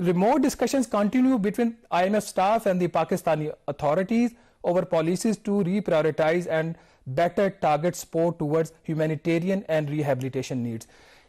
remote discussions continue between IMF staff and the Pakistani authorities over policies to reprioritize and better target support towards humanitarian and rehabilitation needs.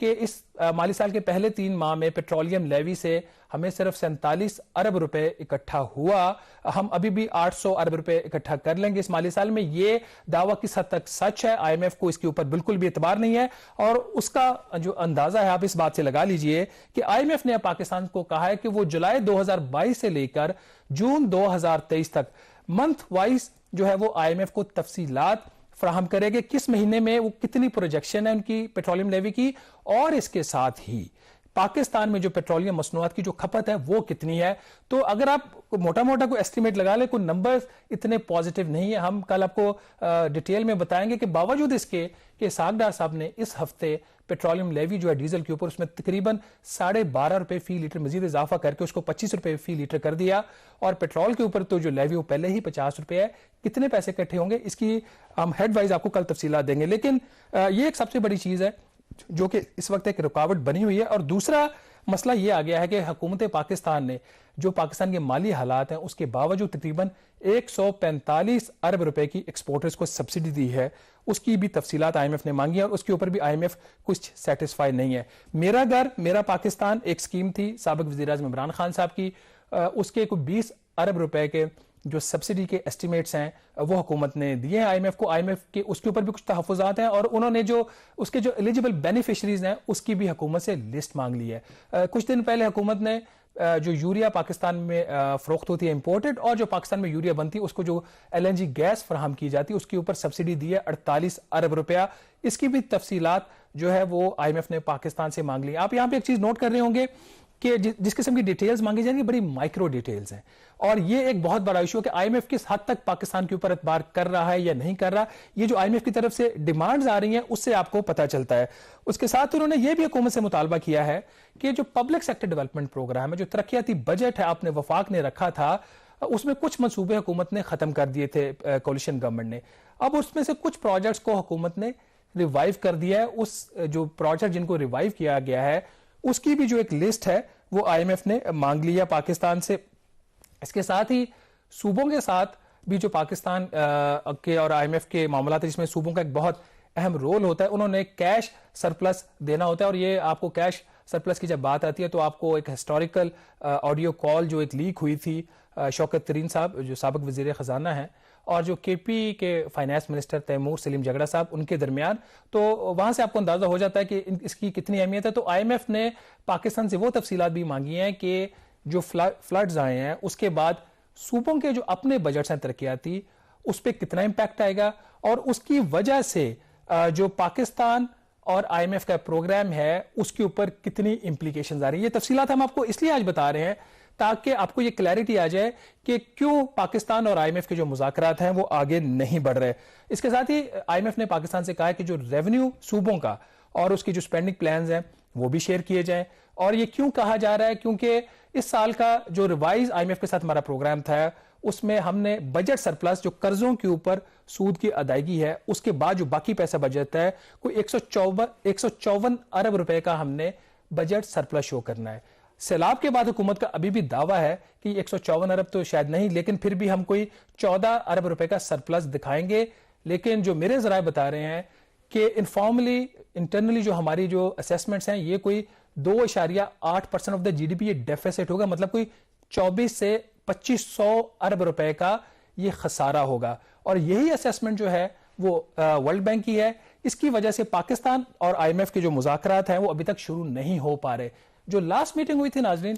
کہ اس مالی سال کے پہلے 3 ماہ میں petroleum levy سے ہمیں صرف 47 ارب روپے اکٹھا ہوا. ہم ابھی بھی 800 ارب روپے اکٹھا کر لیں گے اس مالی سال میں. یہ دعویٰ کس حد تک سچ ہے؟ آئی ایم ایف کو اس کے اوپر بالکل بھی اعتبار نہیں ہے, اور اس کا جو اندازہ ہے آپ اس بات سے لگا لیجئے کہ آئی ایم ایف نے پاکستان کو کہا ہے کہ وہ جولائی 2022 سے لے کر جون 2023 تک منتھ وائز جو ہے وہ آئی ایم ایف کو تفصیلات فراہم کرے گے, کس مہینے میں وہ کتنی پروجیکشن ہے ان کی پیٹرولیم لیوی کی, اور اس کے ساتھ ہی پاکستان میں جو پیٹرولیم مصنوعات کی جو کھپت ہے وہ کتنی ہے. تو اگر آپ موٹا موٹا کوئی ایسٹیمیٹ لگا لیں, کوئی نمبرز اتنے پازیٹیو نہیں ہے. ہم کل آپ کو ڈیٹیل میں بتائیں گے کہ باوجود اس کے کہ اسحاق ڈار صاحب نے اس ہفتے پیٹرولیم لیوی جو ہے ڈیزل کے اوپر اس میں تقریباً 12.5 روپے فی لیٹر مزید اضافہ کر کے اس کو 25 روپے فی لیٹر کر دیا, اور پیٹرول کے اوپر تو جو لیوی وہ پہلے ہی 50 روپے ہے. کتنے پیسے اکٹھے ہوں گے اس کی ہم ہیڈ وائز آپ کو کل تفصیلات دیں گے. لیکن یہ ایک سب سے بڑی چیز ہے جو کہ اس وقت ایک رکاوٹ بنی ہوئی ہے. اور دوسرا مسئلہ یہ آ گیا ہے کہ حکومت پاکستان نے جو پاکستان کے مالی حالات ہیں اس کے باوجود تقریباً 145 ارب روپے کی ایکسپورٹرز کو سبسڈی دی ہے. اس کی بھی تفصیلات آئی ایم ایف نے مانگی ہیں, اور اس کے اوپر بھی آئی ایم ایف کچھ سیٹسفائی نہیں ہے. میرا گھر میرا پاکستان ایک سکیم تھی سابق وزیر اعظم عمران خان صاحب کی, اس کے کوئی 20 ارب روپے کے جو سبسڈی کے ایسٹیمیٹس ہیں وہ حکومت نے دیے ہیں آئی ایم ایف کو. آئی ایم ایف کے اس کے اوپر بھی کچھ تحفظات ہیں, اور انہوں نے جو اس کے جو ایلیجیبل بینیفیشریز ہیں اس کی بھی حکومت سے لسٹ مانگ لی ہے. کچھ دن پہلے حکومت نے جو یوریا پاکستان میں فروخت ہوتی ہے امپورٹڈ, اور جو پاکستان میں یوریا بنتی ہے اس کو جو ایل این جی گیس فراہم کی جاتی ہے اس کے اوپر سبسڈی دی ہے 48 ارب روپیہ. اس کی بھی تفصیلات جو ہے وہ آئی ایم ایف نے پاکستان سے مانگ لی. آپ یہاں پہ ایک چیز نوٹ کر رہے ہوں گے کہ جس قسم کی ڈیٹیلز مانگی جائیں گی بڑی مائکرو ڈیٹیلز ہیں, اور یہ ایک بہت بڑا ایشو ہے کہ آئی ایم ایف کس حد تک پاکستان کے اوپر اعتبار کر رہا ہے یا نہیں کر رہا. یہ جو آئی ایم ایف کی طرف سے ڈیمانڈز آ رہی ہیں اس سے آپ کو پتہ چلتا ہے. اس کے ساتھ انہوں نے یہ بھی حکومت سے مطالبہ کیا ہے کہ جو پبلک سیکٹر ڈیولپمنٹ پروگرام ہے, جو ترقیاتی بجٹ ہے آپ نے وفاق نے رکھا تھا, اس میں کچھ منصوبے حکومت نے ختم کر دیے تھے کولیشن گورنمنٹ نے. اب اس میں سے کچھ پروجیکٹس کو حکومت نے ریوائیو کر دیا ہے. اس جو پروجیکٹ جن کو ریوائیو کیا گیا ہے اس کی بھی جو ایک لسٹ ہے وہ آئی ایم ایف نے مانگ لیا پاکستان سے. اس کے ساتھ ہی صوبوں کے ساتھ بھی جو پاکستان کے اور آئی ایم ایف کے معاملات ہیں جس میں صوبوں کا ایک بہت اہم رول ہوتا ہے, انہوں نے کیش سرپلس دینا ہوتا ہے. اور یہ آپ کو کیش سرپلس کی جب بات آتی ہے تو آپ کو ایک ہسٹوریکل آڈیو کال جو ایک لیک ہوئی تھی شوکت ترین صاحب جو سابق وزیر خزانہ ہیں اور جو کے پی کے فائنانس منسٹر تیمور سلیم جگڑا صاحب ان کے درمیان, تو وہاں سے آپ کو اندازہ ہو جاتا ہے کہ اس کی کتنی اہمیت ہے. تو آئی ایم ایف نے پاکستان سے وہ تفصیلات بھی مانگی ہیں کہ جو فلڈز آئے ہیں اس کے بعد صوبوں کے جو اپنے بجٹس ہیں ترقیاتی اس پہ کتنا امپیکٹ آئے گا, اور اس کی وجہ سے جو پاکستان اور آئی ایم ایف کا پروگرام ہے اس کے اوپر کتنی امپلیکیشنز آ رہی ہیں. یہ تفصیلات ہم آپ کو اس لیے آج بتا رہے ہیں تاکہ آپ کو یہ کلیئرٹی آ جائے کہ کیوں پاکستان اور آئی ایم ایف کے جو مذاکرات ہیں وہ آگے نہیں بڑھ رہے. اس کے ساتھ ہی آئی ایم ایف نے پاکستان سے کہا ہے کہ جو ریونیو صوبوں کا اور اس کی جو سپینڈنگ پلانز ہیں وہ بھی شیئر کیے جائیں. اور یہ کیوں کہا جا رہا ہے؟ کیونکہ اس سال کا جو ریوائز آئی ایم ایف کے ساتھ ہمارا پروگرام تھا اس میں ہم نے بجٹ سرپلس جو قرضوں کے اوپر سود کی ادائیگی ہے اس کے بعد جو باقی پیسہ بجٹ ہے کوئی 154 ارب روپے کا ہم نے بجٹ سرپلس شو کرنا ہے. سیلاب کے بعد حکومت کا ابھی بھی دعویٰ ہے کہ 154 ارب تو شاید نہیں, لیکن پھر بھی ہم کوئی 14 ارب روپے کا سرپلس دکھائیں گے. لیکن جو میرے ذرائع بتا رہے ہیں کہ انفارملی انٹرنلی جو ہماری جو اسیسمنٹس ہیں یہ کوئی 2.8% of the G D P یہ ڈیفیسٹ ہوگا, مطلب کوئی 24 سے 2500 ارب روپے کا یہ خسارہ ہوگا. اور یہی اسیسمنٹ جو ہے وہ ورلڈ بینک کی ہے. اس کی وجہ سے پاکستان اور آئی ایم ایف کے جو مذاکرات ہیں وہ ابھی تک شروع نہیں ہو پا رہے. جو لاسٹ میٹنگ ہوئی تھی ناظرین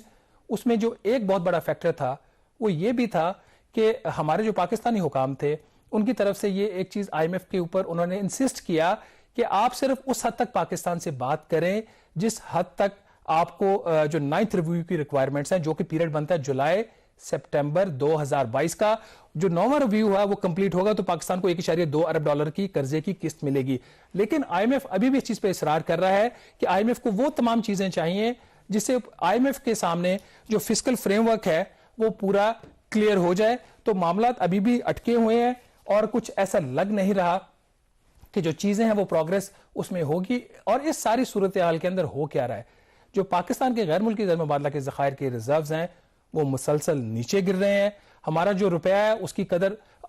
اس میں جو ایک بہت بڑا فیکٹر تھا وہ یہ بھی تھا کہ ہمارے جو پاکستانی حکام تھے ان کی طرف سے یہ ایک چیز آئی ایم ایف کے اوپر انہوں نے انسسٹ کیا کہ آپ صرف اس حد تک پاکستان سے بات کریں جس حد تک آپ کو جو 9th ریویو کی ریکوائرمنٹس ہیں جو کہ پیریڈ بنتا ہے جولائی سپٹمبر 2022 کا. جو 9واں ریویو ہے وہ کمپلیٹ ہوگا تو پاکستان کو 1.2 ارب ڈالر کی قرضے کی قسط ملے گی. لیکن آئی ایم ایف ابھی بھی اس چیز پہ اصرار کر رہا ہے کہ آئی ایم ایف کو وہ تمام چیزیں چاہیے جس سے آئی ایم ایف کے سامنے جو فسکل فریم ورک ہے وہ پورا کلیئر ہو جائے. تو معاملات ابھی بھی اٹکے ہوئے ہیں اور کچھ ایسا لگ نہیں رہا کہ جو چیزیں ہیں وہ پروگریس اس میں ہوگی. اور اس ساری صورتحال کے اندر ہو کیا رہا ہے, جو پاکستان کے غیر ملکی زر مبادلہ کے ذخائر کے ریزروز ہیں وہ مسلسل نیچے گر رہے ہیں. ہمارا جو روپیہ ہے اس کی قدر